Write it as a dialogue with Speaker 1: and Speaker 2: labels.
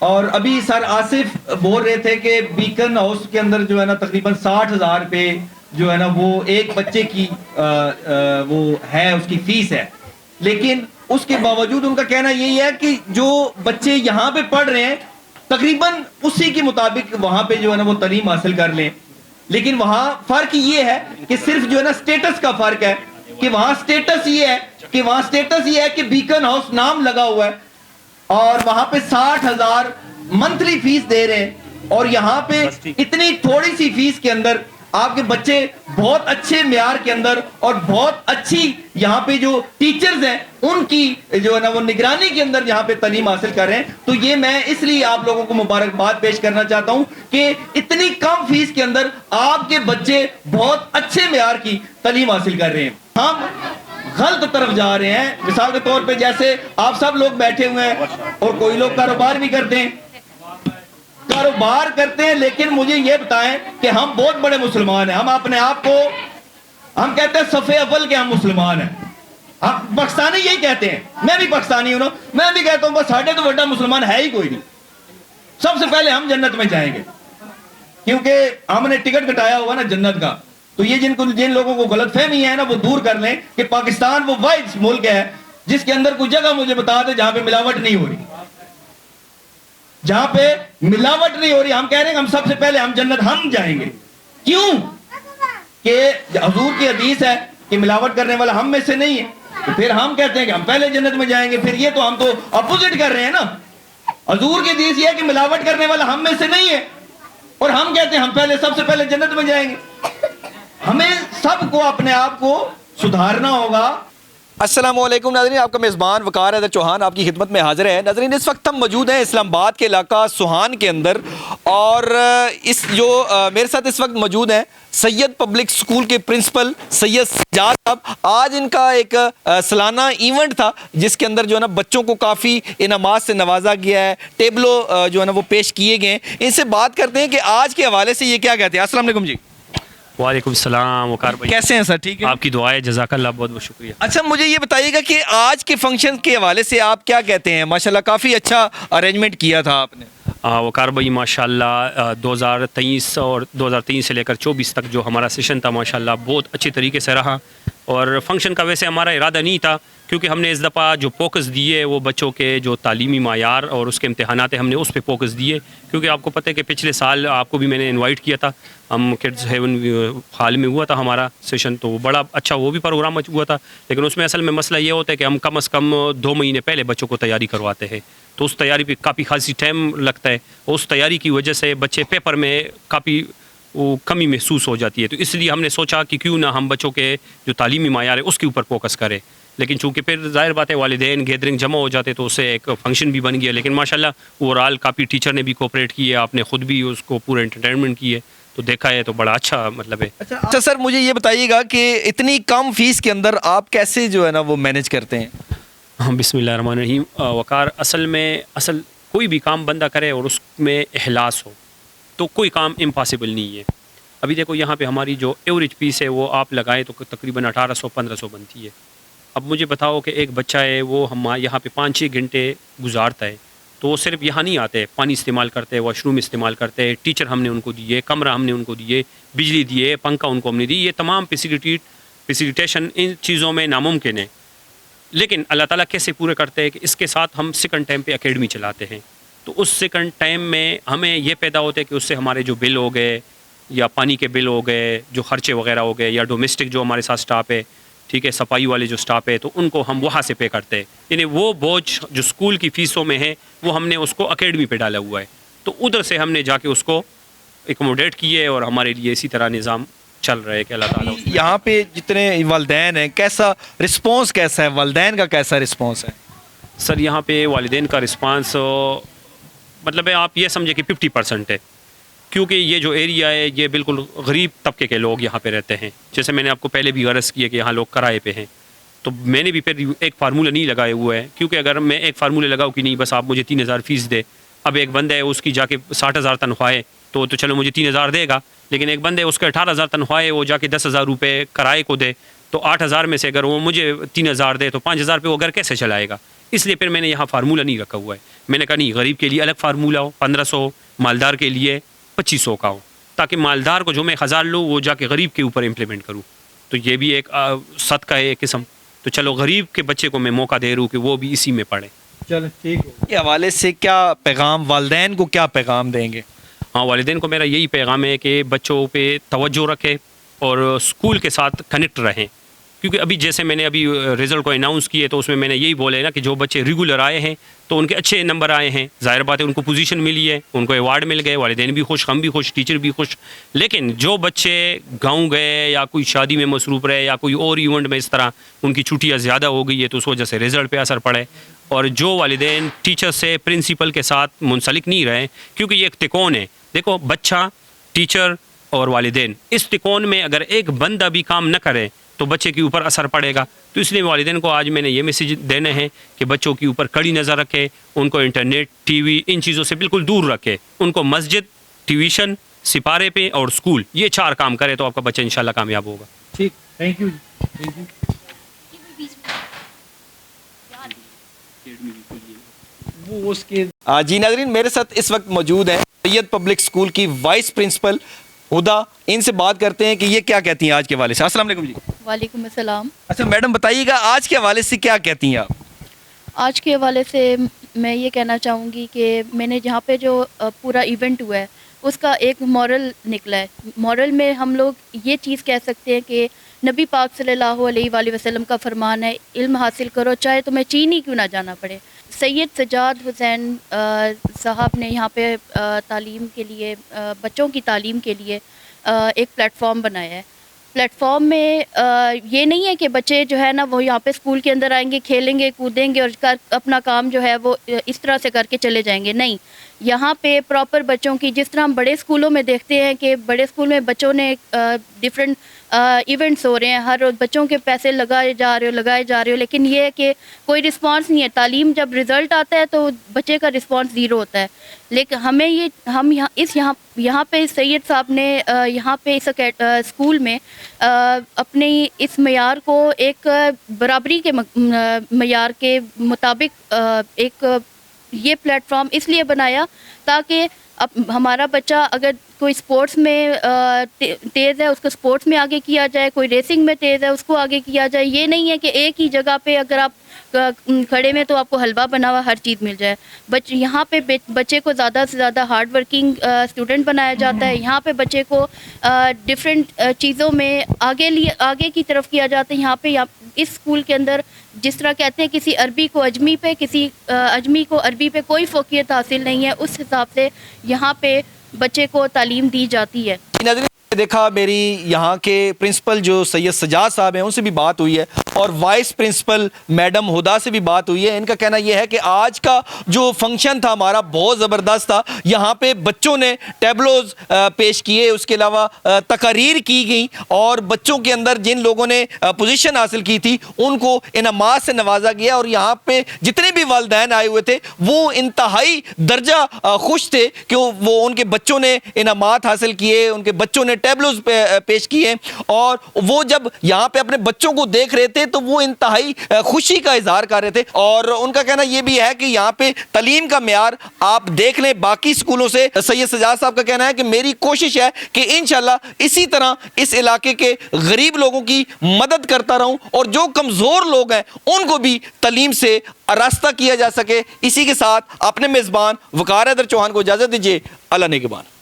Speaker 1: اور ابھی سر آصف بول رہے تھے کہ بیکن ہاؤس کے اندر جو ہے نا تقریباً 60,000 روپے جو ہے نا وہ ایک بچے کی وہ ہے اس کی فیس ہے، لیکن اس کے باوجود ان کا کہنا یہی ہے کہ جو بچے یہاں پہ پڑھ رہے ہیں تقریباً اسی کے مطابق وہاں پہ جو ہے نا وہ تعلیم حاصل کر لیں، لیکن وہاں فرق یہ ہے کہ صرف جو ہے نا سٹیٹس کا فرق ہے کہ وہاں سٹیٹس یہ ہے کہ بیکن ہاؤس نام لگا ہوا ہے اور وہاں پہ 60,000 منتھلی فیس دے رہے ہیں، اور یہاں پہ اتنی تھوڑی سی فیس کے اندر آپ کے بچے بہت اچھے معیار کے اندر اور بہت اچھی یہاں پہ جو ٹیچرز ہیں ان کی جو ہے نا وہ نگرانی کے اندر یہاں پہ تعلیم حاصل کر رہے ہیں. تو یہ میں اس لیے آپ لوگوں کو مبارکباد پیش کرنا چاہتا ہوں کہ اتنی کم فیس کے اندر آپ کے بچے بہت اچھے معیار کی تعلیم حاصل کر رہے ہیں. ہم غلط طرف جا رہے ہیں، مثال کے طور پہ جیسے آپ سب لوگ بیٹھے ہوئے ہیں اور کوئی لوگ کاروبار بھی کرتے ہیں لیکن مجھے یہ بتائیں کہ ہم بہت بڑے مسلمان ہیں، ہم اپنے آپ کو ہم کہتے ہیں صف اول کے ہم مسلمان ہیں، ہم پاکستانی یہی کہتے ہیں، میں بھی پاکستانی ہوں نا، میں بھی کہتا ہوں بس ساڑھے تو بڑا مسلمان ہے ہی کوئی نہیں، سب سے پہلے ہم جنت میں جائیں گے کیونکہ ہم نے ٹکٹ کٹایا ہوا نا جنت کا. تو یہ جن لوگوں کو غلط فہمی ہے نا وہ دور کر لیں کہ پاکستان وہ واحد ملک ہے جس کے اندر کوئی جگہ مجھے بتا دے جہاں پہ ملاوٹ نہیں ہو رہی، جہاں پہ ملاوٹ نہیں ہو رہی. ہم کہہ رہے ہیں ہم سب سے پہلے ہم جنت ہم جائیں گے. کیوں؟ کہ حضور کی حدیث ہے کہ ملاوٹ کرنے والا ہم میں سے نہیں ہے، تو پھر ہم کہتے ہیں کہ ہم پہلے جنت میں جائیں گے. پھر یہ تو ہم تو اپوزٹ کر رہے ہیں نا. حضور کی حدیث یہ ہے کہ ملاوٹ کرنے والا ہم میں سے نہیں ہے اور ہم کہتے ہیں ہم پہلے سب سے پہلے جنت میں جائیں گے. ہمیں سب کو اپنے آپ کو سدھارنا ہوگا.
Speaker 2: السلام علیکم ناظرین، آپ کا میزبان وقار حیدر چوہان آپ کی خدمت میں حاضر ہے. ناظرین اس وقت ہم موجود ہیں اسلام آباد کے علاقہ سوہان کے اندر، اور میرے ساتھ اس وقت موجود ہیں سید پبلک سکول کے پرنسپل سید سجاد صاحب. آج ان کا ایک سالانہ ایونٹ تھا جس کے اندر جو ہے نا بچوں کو کافی انعامات سے نوازا گیا ہے، ٹیبلو جو ہے نا وہ پیش کیے گئے ہیں. ان سے بات کرتے ہیں کہ آج کے حوالے سے یہ کیا کہتے ہیں. السلام علیکم جی.
Speaker 3: وعلیکم السلام وقار بھائی،
Speaker 2: کیسے ہیں سر؟ ٹھیک ہے،
Speaker 3: آپ کی دعائیں، جزاک اللہ، بہت بہت شکریہ.
Speaker 2: اچھا مجھے یہ بتائیے گا کہ آج کے فنکشن کے حوالے سے آپ کیا کہتے ہیں؟ ماشاءاللہ کافی اچھا ارینجمنٹ کیا تھا آپ نے.
Speaker 3: وقار بھائی ماشاءاللہ 2023 اور 2023 سے لے کر 24 تک جو ہمارا سیشن تھا ماشاءاللہ بہت اچھی طریقے سے رہا. اور فنکشن کا ویسے ہمارا ارادہ نہیں تھا کیونکہ ہم نے اس دفعہ جو فوکس دیے وہ بچوں کے جو تعلیمی معیار اور اس کے امتحانات ہیں ہم نے اس پہ فوکس دیے. کیونکہ آپ کو پتہ ہے کہ پچھلے سال آپ کو بھی میں نے انوائٹ کیا تھا، ہم کڈز ہیون ہال میں ہوا تھا ہمارا سیشن، تو بڑا اچھا وہ بھی پروگرام ہوا تھا. لیکن اس میں اصل میں مسئلہ یہ ہوتا ہے کہ ہم کم از کم 2 مہینے پہلے بچوں کو تیاری کرواتے ہیں، تو اس تیاری پہ کافی خاصی ٹائم لگتا ہے. اس تیاری کی وجہ سے بچے پیپر میں کافی وہ کمی محسوس ہو جاتی ہے. تو اس لیے ہم نے سوچا کہ کیوں نہ ہم بچوں کے جو تعلیمی معیار ہے اس کے اوپر فوکس کریں. لیکن چونکہ پھر ظاہر بات ہے والدین گیدرنگ جمع ہو جاتے تو اس سے ایک فنکشن بھی بن گیا. لیکن ماشاءاللہ اوور آل کافی ٹیچر نے بھی کوپریٹ کیا، آپ نے خود بھی اس کو پورا انٹرٹینمنٹ کی ہے، تو دیکھا ہے تو بڑا اچھا مطلب ہے.
Speaker 2: اچھا سر مجھے یہ بتائیے گا کہ اتنی کم فیس کے اندر آپ کیسے جو ہے نا وہ مینیج کرتے ہیں؟
Speaker 3: بسم اللہ الرحمن الرحیم. وقار اصل کوئی بھی کام بندہ کرے اور اس میں اخلاص ہو تو کوئی کام امپاسبل نہیں ہے. ابھی دیکھو یہاں پہ ہماری جو ایوریج فیس ہے وہ آپ لگائیں تو تقریباً 1800-1500 بنتی ہے. اب مجھے بتاؤ کہ ایک بچہ ہے وہ ہم یہاں پہ 5-6 گھنٹے گزارتا ہے، تو وہ صرف یہاں نہیں آتے، پانی استعمال کرتے، واش روم استعمال کرتے، ٹیچر ہم نے ان کو دیے، کمرہ ہم نے ان کو دیے، بجلی دیے، پنکھا ان کو ہم نے دی. یہ تمام فیسیلیٹیشن ان چیزوں میں ناممکن ہے. لیکن اللہ تعالیٰ کیسے پورے کرتے ہیں کہ اس کے ساتھ ہم سیکنڈ ٹائم پہ اکیڈمی چلاتے ہیں. تو اس سیکنڈ ٹائم میں ہمیں یہ پیدا ہوتا ہے کہ اس سے ہمارے جو بل ہو گئے یا پانی کے بل ہو گئے، جو خرچے وغیرہ ہو گئے، یا ڈومیسٹک جو ہمارے ساتھ سٹاف ہے، ٹھیک ہے، صفائی والے جو سٹاف ہے، تو ان کو ہم وہاں سے پے کرتے ہیں. یعنی وہ بوجھ جو اسکول کی فیسوں میں ہے وہ ہم نے اس کو اکیڈمی پہ ڈالا ہوا ہے. تو ادھر سے ہم نے جا کے اس کو ایکوموڈیٹ کیے اور ہمارے لیے اسی طرح نظام چل رہا ہے کہ اللہ تعالیٰ.
Speaker 2: یہاں پہ جتنے والدین ہیں کیسا رسپانس کیسا ہے؟ والدین کا کیسا رسپانس ہے؟
Speaker 3: سر یہاں پہ والدین کا رسپانس مطلب ہے آپ یہ سمجھے کہ 50% ہے، کیونکہ یہ جو ایریا ہے یہ بالکل غریب طبقے کے لوگ یہاں پہ رہتے ہیں. جیسے میں نے آپ کو پہلے بھی عرض کیا کہ یہاں لوگ کرائے پہ ہیں، تو میں نے بھی پھر ایک فارمولہ نہیں لگائے ہوئے ہے. کیونکہ اگر میں ایک فارمولہ لگاؤں کہ نہیں بس آپ مجھے 3000 فیس دے، اب ایک بندہ ہے اس کی جا کے 60,000 تنخواہ ہے تو چلو مجھے 3000 دے گا، لیکن ایک بندے اس کے 18,000 تنخواہ ہے, وہ جا کے 10,000 روپے کرائے کو دے, تو 8,000 میں سے اگر وہ مجھے 3,000 دے تو 5,000 پہ وہ گھر کیسے چلائے گا؟ اس لیے پھر میں نے یہاں فارمولہ نہیں رکھا ہوا ہے. میں نے کہا نہیں, غریب کے لیے الگ فارمولہ ہو 1,500, مالدار کے لیے 2,500 کا ہو, تاکہ مالدار کو جو میں 1,000 لوں وہ جا کے غریب کے اوپر امپلیمنٹ کروں. تو یہ بھی ایک صدقہ ہے ایک قسم. تو چلو غریب کے بچے کو میں موقع دے رہا ہوں کہ وہ بھی اسی میں پڑھے.
Speaker 1: چلو ٹھیک ہے.
Speaker 2: کے حوالے سے کیا پیغام, والدین کو کیا پیغام دیں گے؟
Speaker 3: ہاں, والدین کو میرا یہی پیغام ہے کہ بچوں پہ توجہ رکھے اور اسکول کے ساتھ کنیکٹ رہیں. کیونکہ ابھی جیسے میں نے ابھی رزلٹ کو اناؤنس کیے تو اس میں نے یہی بولے نا کہ جو بچے ریگولر آئے ہیں تو ان کے اچھے نمبر آئے ہیں, ظاہر بات ہے ان کو پوزیشن ملی ہے, ان کو ایوارڈ مل گئے, والدین بھی خوش, ہم بھی خوش, ٹیچر بھی خوش. لیکن جو بچے گاؤں گئے یا کوئی شادی میں مصروف رہے یا کوئی اور ایونٹ میں اس طرح ان کی چھٹیاں زیادہ ہو گئی ہے تو اس وجہ سے رزلٹ پہ اثر پڑے. اور جو والدین ٹیچر سے, پرنسپل کے ساتھ منسلک نہیں رہے, کیونکہ یہ ایک تکون ہے. دیکھو, بچہ, ٹیچر اور والدین, اس تکون میں اگر ایک بندہ بھی کام نہ کرے تو بچے کے اوپر اثر پڑے گا. تو اس لیے والدین کو آج میں نے یہ میسیج دینے ہیں کہ بچوں کے اوپر کڑی نظر رکھے, ان کو انٹرنیٹ, ٹی وی, ان چیزوں سے بالکل دور رکھے. ان کو مسجد, ٹیویشن, سپارے پہ اور اسکول, یہ 4 کام کرے تو آپ کا بچہ انشاءاللہ کامیاب ہوگا.
Speaker 1: ٹھیک, تھینک یو. Thank you. وہ اس کے
Speaker 2: جی ناظرین, میرے ساتھ اس وقت موجود ہیں سید پبلک اسکول کی وائس پرنسپل ہدا. ان سے بات کرتے ہیں کہ یہ کیا کہتی ہیں آج کے حوالے سے. السلام علیکم جی.
Speaker 4: وعلیکم السلام.
Speaker 2: اچھا میڈم, بتائیے گا آج کے حوالے سے کیا کہتی ہیں آپ؟
Speaker 4: آج کے حوالے سے میں یہ کہنا چاہوں گی کہ میں نے جہاں پہ جو پورا ایونٹ ہوا ہے اس کا ایک مورل نکلا ہے. مورل میں ہم لوگ یہ چیز کہہ سکتے ہیں کہ نبی پاک صلی اللہ علیہ وآلہ وسلم کا فرمان ہے, علم حاصل کرو چاہے تمہیں چین ہی کیوں نہ جانا پڑے. سید سجاد حسین صاحب نے یہاں پہ تعلیم کے لیے, بچوں کی تعلیم کے لیے ایک پلیٹ فارم بنایا ہے. پلیٹ فارم میں یہ نہیں ہے کہ بچے جو ہے نا وہ یہاں پہ اسکول کے اندر آئیں گے, کھیلیں گے, کودیں گے اور اپنا کام جو ہے وہ اس طرح سے کر کے چلے جائیں گے. نہیں, یہاں پہ پراپر بچوں کی, جس طرح ہم بڑے اسکولوں میں دیکھتے ہیں کہ بڑے اسکول میں بچوں نے ڈفرینٹ ایونٹس ہو رہے ہیں, ہر روز بچوں کے پیسے لگائے جا رہے ہو, لیکن یہ ہے کہ کوئی رسپانس نہیں ہے. تعلیم جب رزلٹ آتا ہے تو بچے کا رسپانس زیرو ہوتا ہے. لیکن ہم یہاں پہ سید صاحب نے یہاں پہ اس اسکول میں اپنی اس معیار کو ایک برابری کے معیار کے مطابق ایک یہ پلیٹ فارم اس لیے بنایا تاکہ اب ہمارا بچہ اگر کوئی اسپورٹس میں تیز ہے اس کو اسپورٹس میں آگے کیا جائے, کوئی ریسنگ میں تیز ہے اس کو آگے کیا جائے. یہ نہیں ہے کہ ایک ہی جگہ پہ اگر آپ کھڑے میں تو آپ کو حلوہ بنا ہوا ہر چیز مل جائے. یہاں پہ بچے کو زیادہ سے زیادہ ہارڈ ورکنگ اسٹوڈنٹ بنایا جاتا ہے. یہاں پہ بچے کو ڈفرینٹ چیزوں میں آگے کی طرف کیا جاتا ہے. یہاں پہ اس اسکول کے اندر جس طرح کہتے ہیں کسی عربی کو اجمی پہ, کسی اجمی کو عربی پہ کوئی فوقیت حاصل نہیں ہے, اس حساب سے یہاں پہ بچے کو تعلیم دی جاتی ہے.
Speaker 2: دیکھا میری یہاں کے پرنسپل جو سید سجاد صاحب ہیں ان سے بھی بات ہوئی ہے اور وائس پرنسپل میڈم ہدا سے بھی بات ہوئی ہے. ان کا کہنا یہ ہے کہ آج کا جو فنکشن تھا ہمارا بہت زبردست تھا. یہاں پہ بچوں نے ٹیبلوز پیش کیے, اس کے علاوہ تقاریر کی گئی اور بچوں کے اندر جن لوگوں نے پوزیشن حاصل کی تھی ان کو انعامات سے نوازا گیا. اور یہاں پہ جتنے بھی والدین آئے ہوئے تھے وہ انتہائی درجہ خوش تھے کہ وہ ان کے بچوں نے انعامات حاصل کیے, ان کے بچوں نے ٹیبلوز پیش کیے. اور وہ جب یہاں پہ اپنے بچوں کو دیکھ رہے تھے تو وہ انتہائی خوشی کا اظہار کر رہے تھے. اور ان کا کہنا یہ بھی ہے کہ یہاں پہ تعلیم کا معیار آپ دیکھ لیں باقی اسکولوں سے. سید سجاد صاحب کا کہنا ہے کہ میری کوشش ہے کہ انشاءاللہ اسی طرح اس علاقے کے غریب لوگوں کی مدد کرتا رہوں اور جو کمزور لوگ ہیں ان کو بھی تعلیم سے آراستہ کیا جا سکے. اسی کے ساتھ اپنے میزبان وقار حیدر چوہان کو اجازت دیجیے. اللہ نگہبان.